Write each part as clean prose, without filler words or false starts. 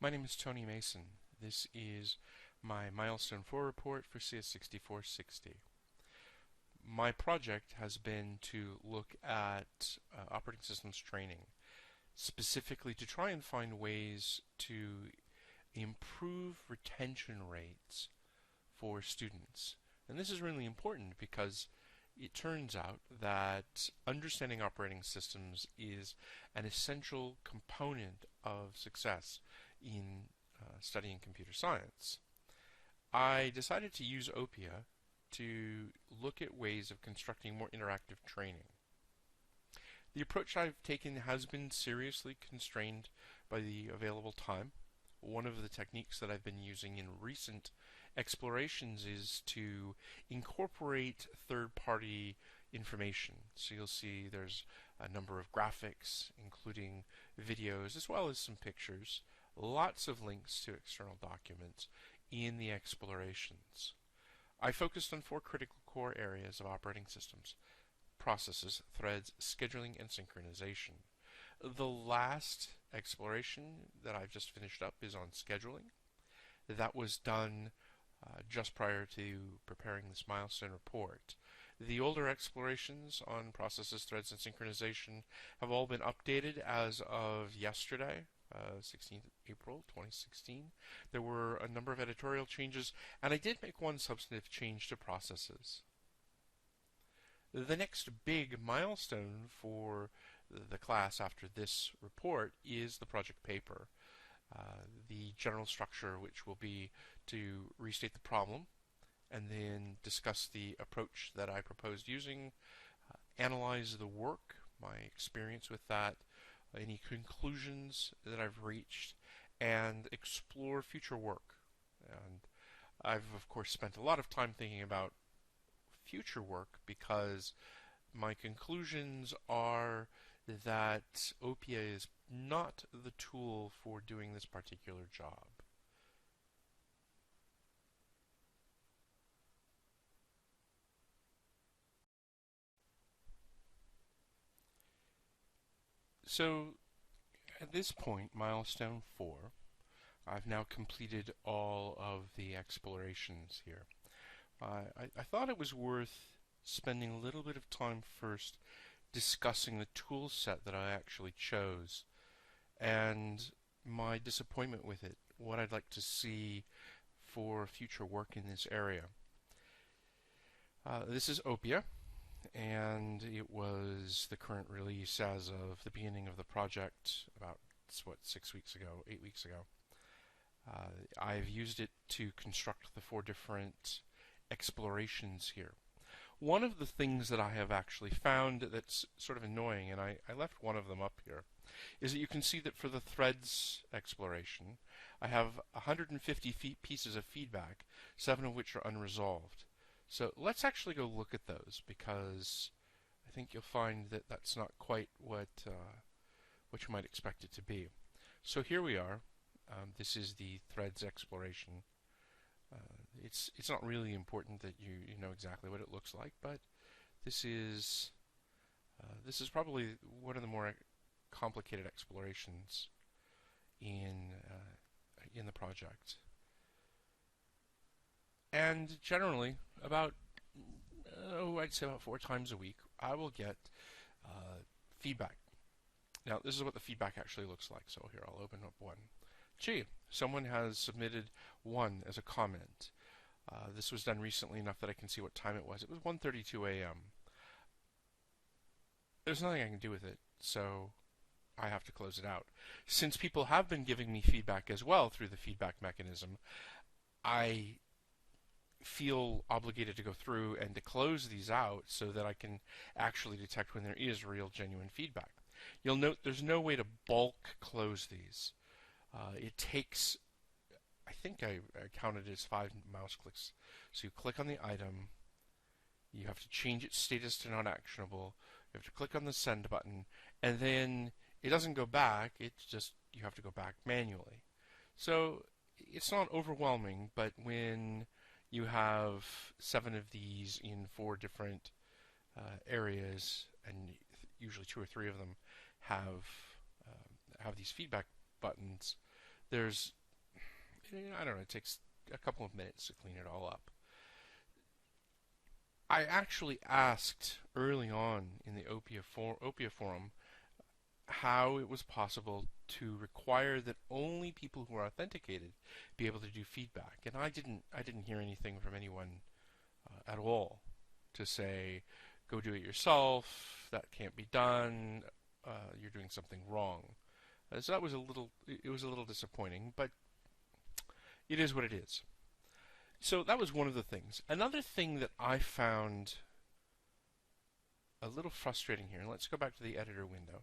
My name is Tony Mason. This is my Milestone 4 report for CS6460. My project has been to look at operating systems training, specifically to try and find ways to improve retention rates for students. And this is really important because it turns out that understanding operating systems is an essential component of success in studying computer science. I decided to use Opia to look at ways of constructing more interactive training. The approach I've taken has been seriously constrained by the available time. One of the techniques that I've been using in recent explorations is to incorporate third-party information. So you'll see there's a number of graphics, including videos, as well as some pictures, lots of links to external documents in the explorations. I focused on 4 critical core areas of operating systems: processes, threads, scheduling, and synchronization. The last exploration that I've just finished up is on scheduling. That was done just prior to preparing this milestone report. The older explorations on processes, threads, and synchronization have all been updated as of yesterday, 16th April 2016. There were a number of editorial changes, and I did make one substantive change to processes. The next big milestone for the class after this report is the project paper. The general structure, which will be to restate the problem and then discuss the approach that I proposed using, analyze the work, my experience with that, any conclusions that I've reached, and explore future work. And I've, of course, spent a lot of time thinking about future work because my conclusions are that Opia is not the tool for doing this particular job. So, at this point, milestone 4, I've now completed all of the explorations here. I thought it was worth spending a little bit of time first discussing the tool set that I actually chose and my disappointment with it, what I'd like to see for future work in this area. This is Opia, and it was the current release as of the beginning of the project about, 6 weeks ago, 8 weeks ago. I've used it to construct the 4 different explorations here. One of the things that I have actually found that's sort of annoying, and I left one of them up here, is that you can see that for the threads exploration, I have 150 pieces of feedback, 7 of which are unresolved. So let's actually go look at those, because I think you'll find that that's not quite what you might expect it to be. So here we are. This is the threads exploration. It's not really important that you know exactly what it looks like, but this is probably one of the more complicated explorations in the project. And generally, I'd say about 4 times a week, I will get feedback. Now, this is what the feedback actually looks like. So here, I'll open up one. Gee, someone has submitted 1 as a comment. This was done recently enough that I can see what time it was. It was 1:32 a.m. There's nothing I can do with it, so I have to close it out. Since people have been giving me feedback as well through the feedback mechanism, I feel obligated to go through and to close these out so that I can actually detect when there is real, genuine feedback. You'll note there's no way to bulk close these. It takes, I think I counted it as 5 mouse clicks. So you click on the item, you have to change its status to not actionable, you have to click on the send button, and then it doesn't go back, it's just you have to go back manually. So it's not overwhelming, but when you have 7 of these in 4 different areas, and usually 2 or 3 of them have these feedback buttons, There's, I don't know, it takes a couple of minutes to clean it all up. I actually asked early on in the Opia forum how it was possible to require that only people who are authenticated be able to do feedback, and I didn't hear anything from anyone at all to say, go do it yourself, that can't be done, you're doing something wrong. So that was it was a little disappointing, but it is what it is. So that was one of the things. Another thing that I found a little frustrating here, and let's go back to the editor window.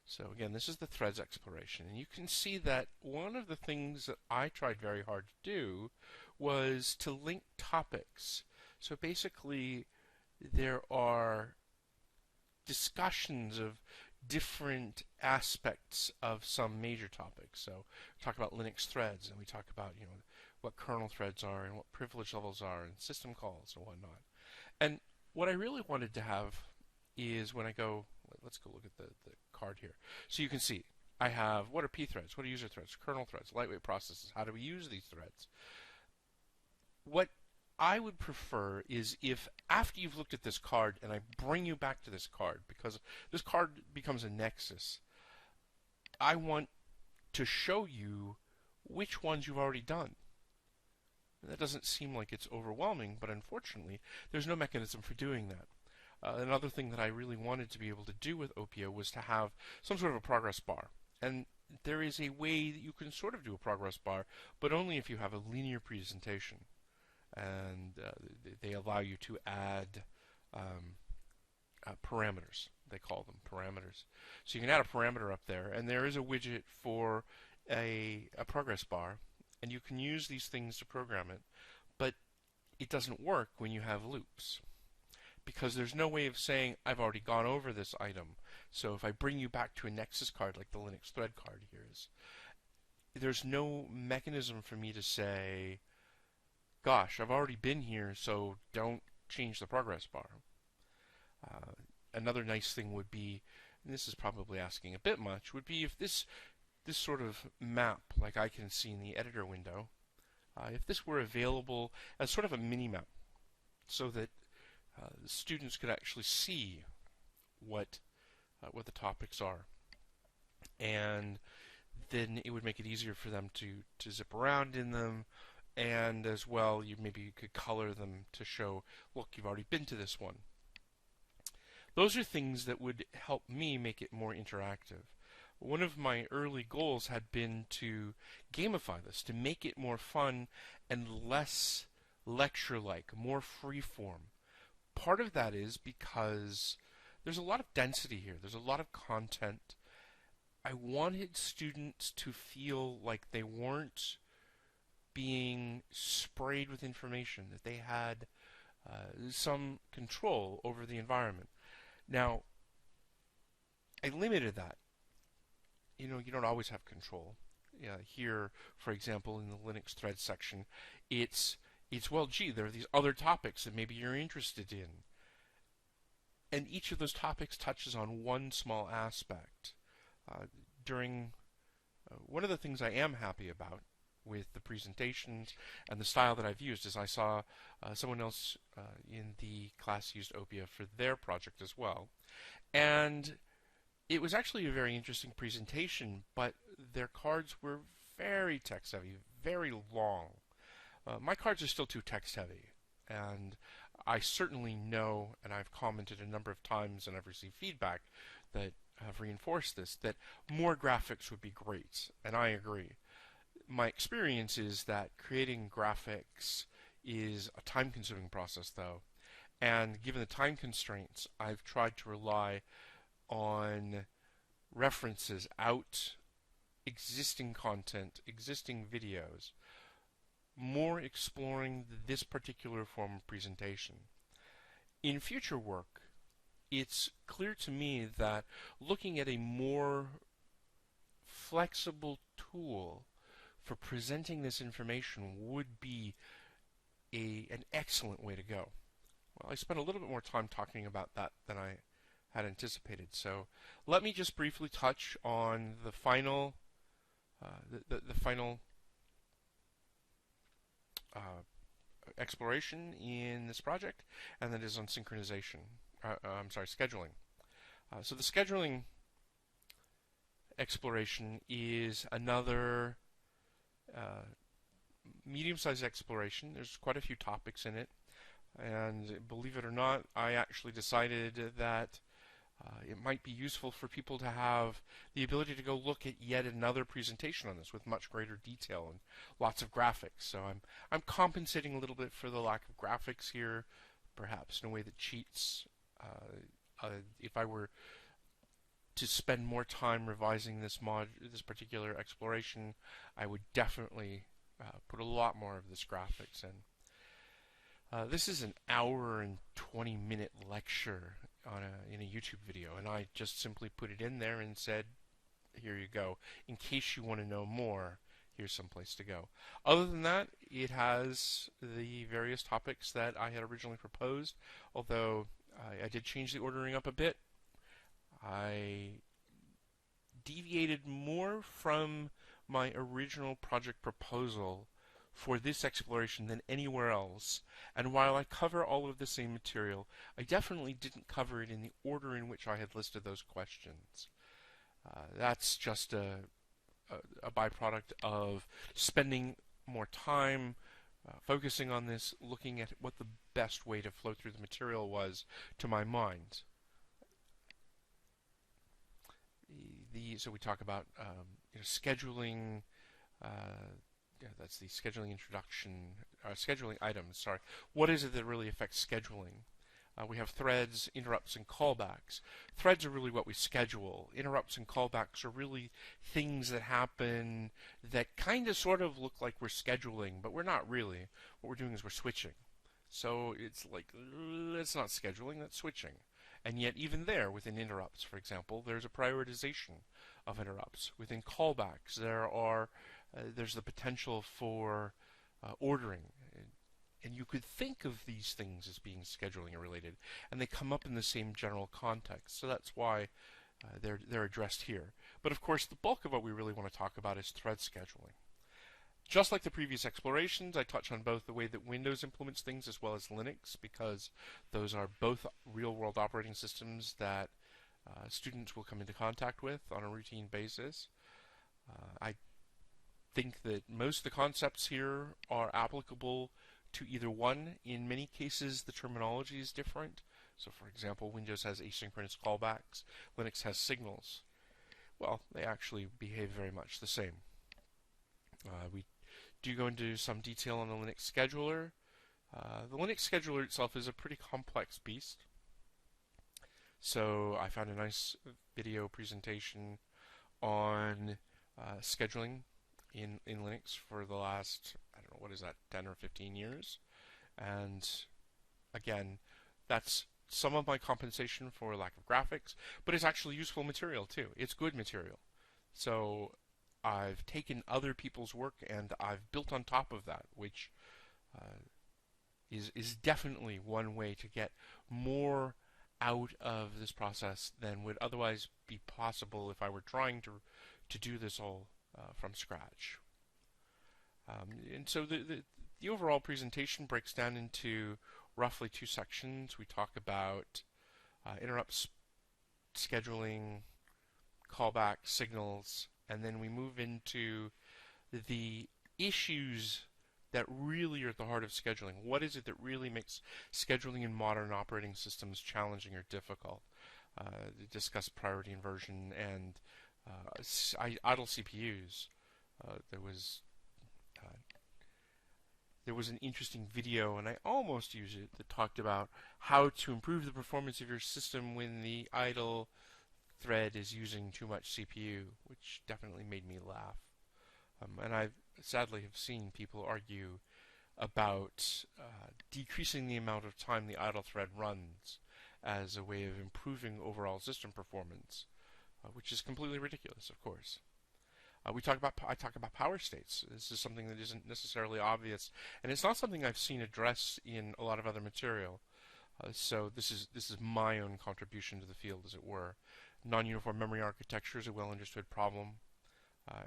So again, this is the threads exploration, and you can see that one of the things that I tried very hard to do was to link topics. So basically, there are discussions of different aspects of some major topics. So we talk about Linux threads, and we talk about what kernel threads are and what privilege levels are and system calls and whatnot. And what I really wanted to have is when I go, let's go look at the card here. So you can see I have what are pthreads, what are user threads, kernel threads, lightweight processes, how do we use these threads? What I would prefer is if after you've looked at this card and I bring you back to this card, because this card becomes a nexus, I want to show you which ones you've already done. That doesn't seem like it's overwhelming, but unfortunately, there's no mechanism for doing that. Another thing that I really wanted to be able to do with Opia was to have some sort of a progress bar. And there is a way that you can sort of do a progress bar, but only if you have a linear presentation. And they allow you to add parameters. They call them parameters. So you can add a parameter up there, and there is a widget for a progress bar, and you can use these things to program it, but it doesn't work when you have loops, because there's no way of saying I've already gone over this item. So if I bring you back to a Nexus card like the Linux thread card here is, there's no mechanism for me to say, gosh, I've already been here, so don't change the progress bar. Another nice thing would be, and this is probably asking a bit much, would be if this sort of map, like I can see in the editor window, if this were available as sort of a mini-map, so that the students could actually see what the topics are, and then it would make it easier for them to zip around in them, and as well, you could color them to show, look, you've already been to this one. Those are things that would help me make it more interactive. One of my early goals had been to gamify this, to make it more fun and less lecture-like, more free-form. Part of that is because there's a lot of density here. There's a lot of content. I wanted students to feel like they weren't being sprayed with information, that they had some control over the environment. Now, I limited that. You don't always have control. Here, for example, in the Linux thread section, it's well, gee, there are these other topics that maybe you're interested in. And each of those topics touches on one small aspect. One of the things I am happy about with the presentations and the style that I've used is I saw someone else in the class used Opia for their project as well. And it was actually a very interesting presentation, but their cards were very text heavy, very long. My cards are still too text heavy, and I certainly know, and I've commented a number of times and I've received feedback that have reinforced this, that more graphics would be great, and I agree. My experience is that creating graphics is a time-consuming process, though, and given the time constraints, I've tried to rely on references out, existing content, existing videos, more exploring this particular form of presentation. In future work, it's clear to me that looking at a more flexible tool for presenting this information would be an excellent way to go. Well, I spent a little bit more time talking about that than I had anticipated, so let me just briefly touch on the final the final exploration in this project, and that is on synchronization. I'm sorry, scheduling. So the scheduling exploration is another medium-sized exploration. There's quite a few topics in it, and believe it or not, I actually decided that it might be useful for people to have the ability to go look at yet another presentation on this with much greater detail and lots of graphics. So I'm compensating a little bit for the lack of graphics here, perhaps in a way that cheats. If I were to spend more time revising this particular exploration, I would definitely put a lot more of this graphics in. This is an hour and 20-minute lecture in a YouTube video, and I just simply put it in there and said, here you go. In case you want to know more, here's some place to go. Other than that, it has the various topics that I had originally proposed, although I did change the ordering up a bit. I deviated more from my original project proposal for this exploration than anywhere else, and while I cover all of the same material, I definitely didn't cover it in the order in which I had listed those questions. That's just a byproduct of spending more time focusing on this, looking at what the best way to flow through the material was to my mind. So we talk about scheduling. Yeah, that's the scheduling introduction, scheduling items, sorry. What is it that really affects scheduling? We have threads, interrupts, and callbacks. Threads are really what we schedule. Interrupts and callbacks are really things that happen that kind of sort of look like we're scheduling, but we're not really. What we're doing is we're switching. So it's like, that's not scheduling, that's switching. And yet even there, within interrupts, for example, there's a prioritization of interrupts. Within callbacks, there's the potential for ordering. And you could think of these things as being scheduling related, and they come up in the same general context. So that's why they're addressed here. But of course, the bulk of what we really want to talk about is thread scheduling. Just like the previous explorations, I touch on both the way that Windows implements things as well as Linux, because those are both real-world operating systems that students will come into contact with on a routine basis. I think that most of the concepts here are applicable to either one. In many cases, the terminology is different. So, for example, Windows has asynchronous callbacks, Linux has signals. Well, they actually behave very much the same. We do go into some detail on the Linux scheduler. The Linux scheduler itself is a pretty complex beast. So I found a nice video presentation on scheduling in Linux for the last, I don't know, what is that, 10 or 15 years. And again, that's some of my compensation for lack of graphics, but it's actually useful material too. It's good material. So I've taken other people's work and I've built on top of that, which is definitely one way to get more out of this process than would otherwise be possible if I were trying to do this all from scratch. And so the overall presentation breaks down into roughly two sections. We talk about interrupts, scheduling, callback, signals, and then we move into the issues that really are at the heart of scheduling. What is it that really makes scheduling in modern operating systems challenging or difficult? Discuss priority inversion and idle CPUs. There was an interesting video, and I almost used it, that talked about how to improve the performance of your system when the idle thread is using too much CPU, which definitely made me laugh. And I sadly have seen people argue about decreasing the amount of time the idle thread runs as a way of improving overall system performance, which is completely ridiculous, of course. I talk about power states. This is something that isn't necessarily obvious, and it's not something I've seen addressed in a lot of other material. So this is my own contribution to the field, as it were. Non-uniform memory architecture is a well-understood problem.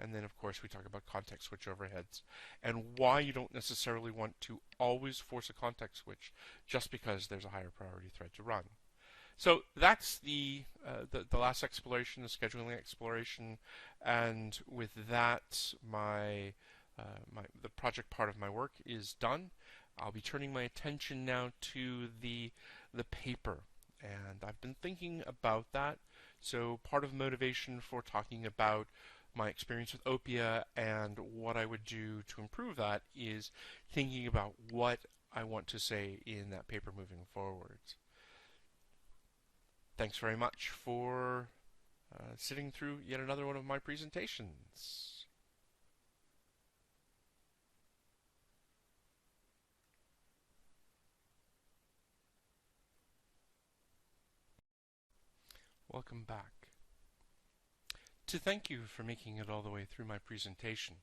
And then, of course, we talk about context switch overheads and why you don't necessarily want to always force a context switch just because there's a higher priority thread to run. So that's the last exploration, the scheduling exploration, and with that, the project part of my work is done. I'll be turning my attention now to the paper, and I've been thinking about that. So part of motivation for talking about my experience with Opia and what I would do to improve that is thinking about what I want to say in that paper moving forward. Thanks very much for sitting through yet another one of my presentations. Welcome back. To thank you for making it all the way through my presentation,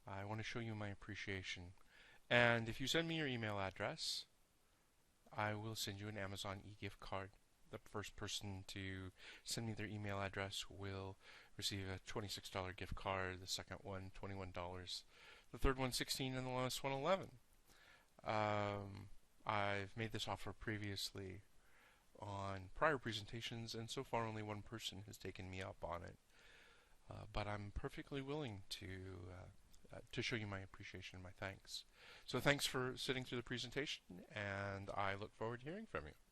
I want to show you my appreciation. And if you send me your email address, I will send you an Amazon e-gift card. The first person to send me their email address will receive a $26 gift card, the second one $21, the third one $16, and the last one $11. I've made this offer previously on prior presentations, and so far only one person has taken me up on it. But I'm perfectly willing to show you my appreciation and my thanks. So thanks for sitting through the presentation, and I look forward to hearing from you.